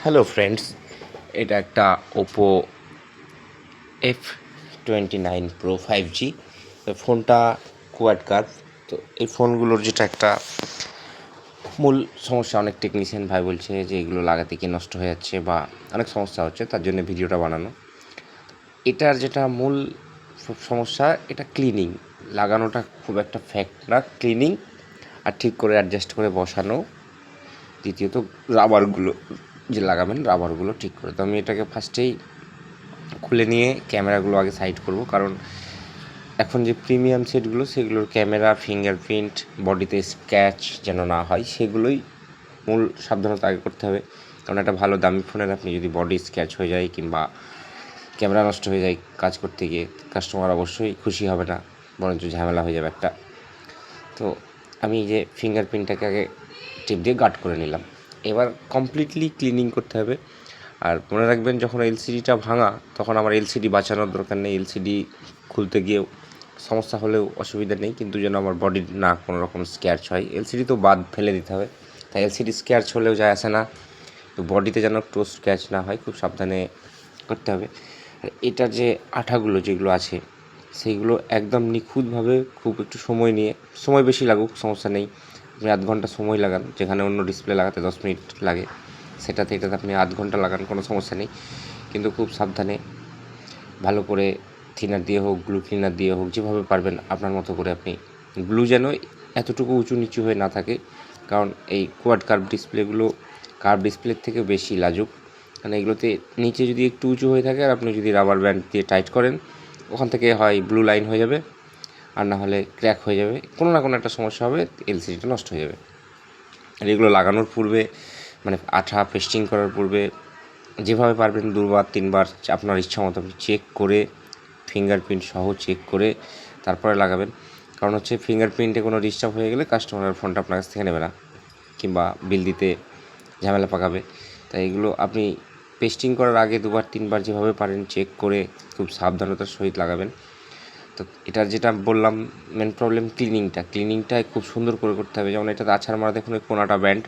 Hello friends, এটা একটা Oppo F29 Pro 5G। ফোনটা কোয়াড কার্ভ। তো এই ফোনগুলোর যেটা একটা মূল সমস্যা, অনেক টেকনিশিয়ান ভাই বলছে যে এগুলো লাগাতে গিয়ে নষ্ট হয়ে যাচ্ছে বা অনেক সমস্যা হচ্ছে, তার জন্য ভিডিওটা বানানো। এটার যেটা মূল সমস্যা, এটা ক্লিনিং। লাগানোটা খুব একটা ফ্যাক্ট না, ক্লিনিং আর ঠিক করে অ্যাডজাস্ট করে বসানো। দ্বিতীয়ত রাবারগুলো যে লাগাবেন, রাবারগুলো ঠিক করে। তো আমি এটাকে ফার্স্টেই খুলে নিয়ে ক্যামেরাগুলো আগে সাইড করব, কারণ এখন যে প্রিমিয়াম সেটগুলো সেগুলোর ক্যামেরা, ফিঙ্গারপ্রিন্ট, বডিতে স্ক্র্যাচ যেন না হয়, সেগুলোই মূল সাবধানতা আগে করতে হবে। কারণ একটা ভালো দামি ফোনের আপনি যদি বডি স্ক্র্যাচ হয়ে যায় কিংবা ক্যামেরা নষ্ট হয়ে যায় কাজ করতে গিয়ে, কাস্টমার অবশ্যই খুশি হবে না, বরঞ্চ ঝামেলা হয়ে যাবে একটা। তো আমি এই যে ফিঙ্গারপ্রিন্টটাকে আগে টিপ দিয়ে গার্ড করে নিলাম। এবার কমপ্লিটলি ক্লিনিং করতে হবে। আর মনে রাখবেন, যখন এলসিডিটা ভাঙা তখন আমার এলসিডি বাঁচানোর দরকার নেই। এলসিডি খুলতে গিয়েও সমস্যা হলেও অসুবিধা নেই, কিন্তু যেন আমার বডির না কোনো রকম স্ক্র্যাচ হয়। এলসিডি তো বাদ ফেলে দিতে হবে, তাই এলসিডি স্ক্র্যাচ হলেও যায় আসে না, তো বডিতে যেন একটু স্ক্র্যাচ না হয়, খুব সাবধানে করতে হবে। আর এটার যে আঠাগুলো যেগুলো আছে সেইগুলো একদম নিখুঁতভাবে, খুব একটু সময় নিয়ে, সময় বেশি লাগুক সমস্যা নেই, আপনি আধ ঘন্টা সময় লাগান, যেখানে অন্য ডিসপ্লে লাগাতে 10 মিনিট লাগে, এটাতে আপনি আধ ঘন্টা লাগান, কোনো সমস্যা নেই। কিন্তু খুব সাবধানে ভালো করে থিনার দিয়ে হোক, গ্লু ক্লিনার দিয়ে হোক, যেভাবে পারবেন আপনার মতো করে আপনি, গ্লু যেন এতটুকু উঁচু নিচু হয়ে না থাকে, কারণ এই কোয়াড কার্ভ ডিসপ্লেগুলো কার্ভ ডিসপ্লের থেকে বেশি লাজুক। কারণ এগুলোতে নিচে যদি একটু উঁচু হয়ে থাকে আর আপনি যদি রাবার ব্যান্ড দিয়ে টাইট করেন, ওখান থেকে হয় ব্লু লাইন হয়ে যাবে, আর না হলে ক্র্যাক হয়ে যাবে, কোনো না কোনো একটা সমস্যা হবে, এলসিডিটা নষ্ট হয়ে যাবে। আর এগুলো লাগানোর পূর্বে, মানে আঠা পেস্টিং করার পূর্বে যেভাবে পারবেন 2বার 3বার আপনার ইচ্ছা মতো আপনি চেক করে, ফিঙ্গারপ্রিন্ট সহ চেক করে তারপরে লাগাবেন। কারণ হচ্ছে ফিঙ্গারপ্রিন্টে কোনো ডিস্টার্ব হয়ে গেলে কাস্টমারের ফোনটা আপনার কাছ থেকে নেবে না, কিংবা বিল দিতে ঝামেলা পাকাবে। তাই এগুলো আপনি পেস্টিং করার আগে 2বার 3বার যেভাবে পারেন চেক করে খুব সাবধানতার সহিত লাগাবেন। তো এটার যেটা বললাম মেন প্রবলেম, ক্লিনিংটা খুব সুন্দর করে করতে হবে। যেমন এটাতে আছাড় মারা, দেখুন কোনাটা ব্যান্ড,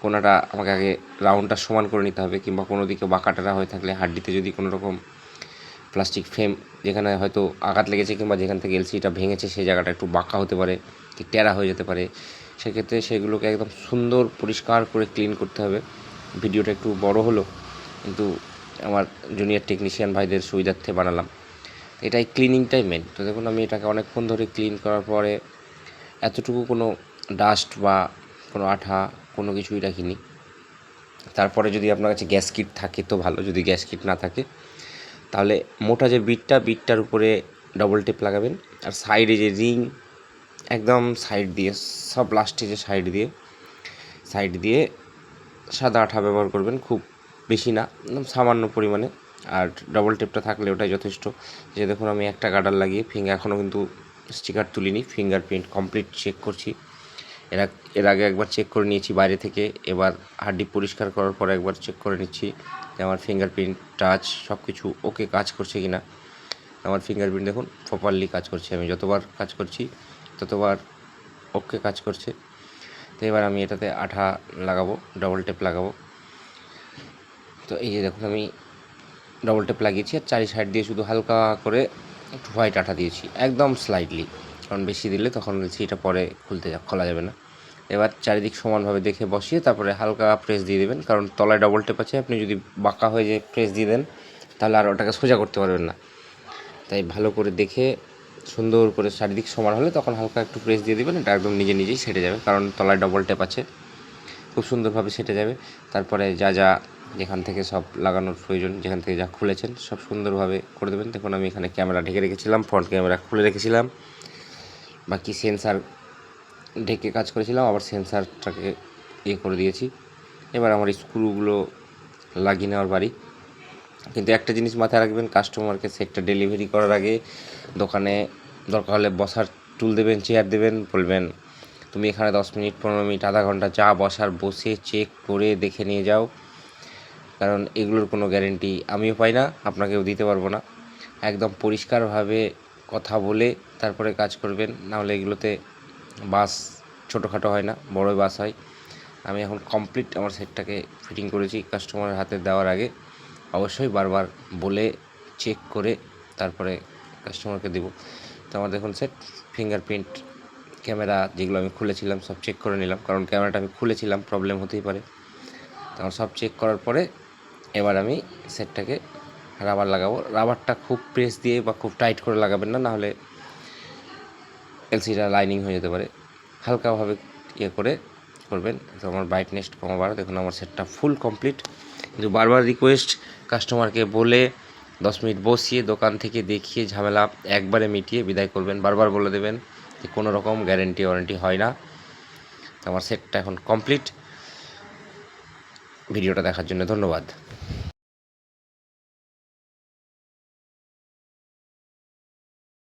কোনাটা আমাকে আগে রাউন্ডটা সমান করে নিতে হবে, কিংবা কোনো দিকে বাঁকাটারা হয়ে থাকলে, হাড্ডিতে যদি কোনো রকম প্লাস্টিক ফ্রেম যেখানে হয়তো আঘাত লেগেছে কিংবা যেখান থেকে এলসিডিটা ভেঙেছে সেই জায়গাটা একটু বাঁকা হতে পারে, কি টেরা হয়ে যেতে পারে, সেক্ষেত্রে সেগুলোকে একদম সুন্দর পরিষ্কার করে ক্লিন করতে হবে। ভিডিওটা একটু বড় হলো, কিন্তু আমার জুনিয়র টেকনিশিয়ান ভাইদের সুবিধার্থে বানালাম। এটাই ক্লিনিংটাই মেন। তো দেখুন আমি এটাকে অনেকক্ষণ ধরে ক্লিন করার পরে এতটুকু কোনো ডাস্ট বা কোনো আঠা কোনো কিছুই রাখিনি। তারপরে যদি আপনার কাছে গ্যাস কিট থাকে তো ভালো, যদি গ্যাস কিট না থাকে তাহলে মোটা যে বিটটার উপরে ডবল টেপ লাগাবেন, আর সাইডে যে রিং, একদম সাইড দিয়ে, সব লাস্টে যে সাইড দিয়ে সাদা আঠা ব্যবহার করবেন, খুব বেশি না, একদম সামান্য পরিমাণে। আর ডবল টেপটা থাকলে ওটাই যথেষ্ট। যে দেখুন আমি একটা গার্ডার লাগিয়ে এখনও কিন্তু স্টিকার তুলিনি, ফিঙ্গারপ্রিন্ট কমপ্লিট চেক করছি। এর আগে একবার চেক করে নিয়েছি বাইরে থেকে, এবার হার্ডি পরিষ্কার করার পর একবার চেক করে নিচ্ছি যে আমার ফিঙ্গারপ্রিন্ট, টাচ সব কিছু ওকে কাজ করছে কি না। আমার ফিঙ্গারপ্রিন্ট দেখুন প্রপারলি কাজ করছে, আমি যতবার কাজ করছি ততবার ওকে কাজ করছে। তো এবার আমি এটাতে আঠা লাগাবো, ডবল টেপ লাগাবো। তো এই যে দেখুন আমি ডবল টেপ লাগিয়েছি, আর চারি সাইড দিয়ে শুধু হালকা করে একটু হোয়াইট আঠা দিয়েছি, একদম স্লাইটলি, কারণ বেশি দিলে তখন সেটা পরে খোলা যাবে না। এবার চারিদিক সমানভাবে দেখে বসিয়ে তারপরে হালকা প্রেস দিয়ে দেবেন, কারণ তলায় ডবল টেপ আছে, আপনি যদি বাঁকা হয়ে যে প্রেস দিয়ে দেন তাহলে আর ওটাকে সোজা করতে পারবেন না। তাই ভালো করে দেখে সুন্দর করে চারিদিক সমান হলে তখন হালকা একটু প্রেস দিয়ে দেবেন, এটা একদম নিজেই সেটে যাবে, কারণ তলায় ডবল টেপ আছে, খুব সুন্দরভাবে সেটে যাবে। তারপরে যা যেখান থেকে সব লাগানোর প্রয়োজন, যেখান থেকে যা খুলেছেন সব সুন্দরভাবে করে দেবেন। দেখুন আমি এখানে ক্যামেরা ঢেকে রেখেছিলাম, ফ্রন্ট ক্যামেরা খুলে রেখেছিলাম, বাকি সেন্সার ঢেকে কাজ করেছিলাম, আবার সেন্সারটাকে করে দিয়েছি। এবার আমার স্ক্রুগুলো লাগিয়ে নেওয়ার বাড়ি। কিন্তু একটা জিনিস মাথায় রাখবেন, কাস্টমারকে সেটটা ডেলিভারি করার আগে দোকানে দরকার হলে বসার টুল দেবেন, চেয়ার দেবেন, বলবেন তুমি এখানে 10 মিনিট 15 মিনিট আধা ঘন্টা যা বসার বসে চেক করে দেখে নিয়ে যাও, কারণ এগুলোর কোনো গ্যারেন্টি আমিও পাই না, আপনাকেও দিতে পারবো না। একদম পরিষ্কারভাবে কথা বলে তারপরে কাজ করবেন, নাহলে এগুলোতে বাস ছোটোখাটো হয় না, বড় বাস হয়। আমি এখন কমপ্লিট আমার সেটটাকে ফিটিং করেছি। কাস্টমারের হাতে দেওয়ার আগে অবশ্যই বারবার বলে চেক করে তারপরে কাস্টমারকে দেবো। তো আমার দেখুন সেট, ফিঙ্গারপ্রিন্ট, ক্যামেরা যেগুলো আমি খুলেছিলাম সব চেক করে নিলাম, কারণ ক্যামেরাটা আমি খুলেছিলাম, প্রবলেম হতেই পারে। তো আমার সব চেক করার পরে এবার আমি সেটটাকে রাবার লাগাবো। রাবারটা খুব প্রেস দিয়ে বা খুব টাইট করে লাগাবেন না, নাহলে এলসিডিটা লাইনিং হয়ে যেতে পারে। হালকাভাবে করে করবেন। তো আমার ব্রাইটনেস কমাবার, দেখুন আমার সেটটা ফুল কমপ্লিট। কিন্তু বারবার রিকোয়েস্ট, কাস্টমারকে বলে 10 মিনিট বসিয়ে দোকান থেকে দেখিয়ে ঝামেলা একবারে মিটিয়ে বিদায় করবেন। বারবার বলে দেবেন যে কোনো রকম গ্যারেন্টি ওয়ারেন্টি হয় না। তো আমার সেটটা এখন কমপ্লিট। ভিডিওটা দেখার জন্য ধন্যবাদ।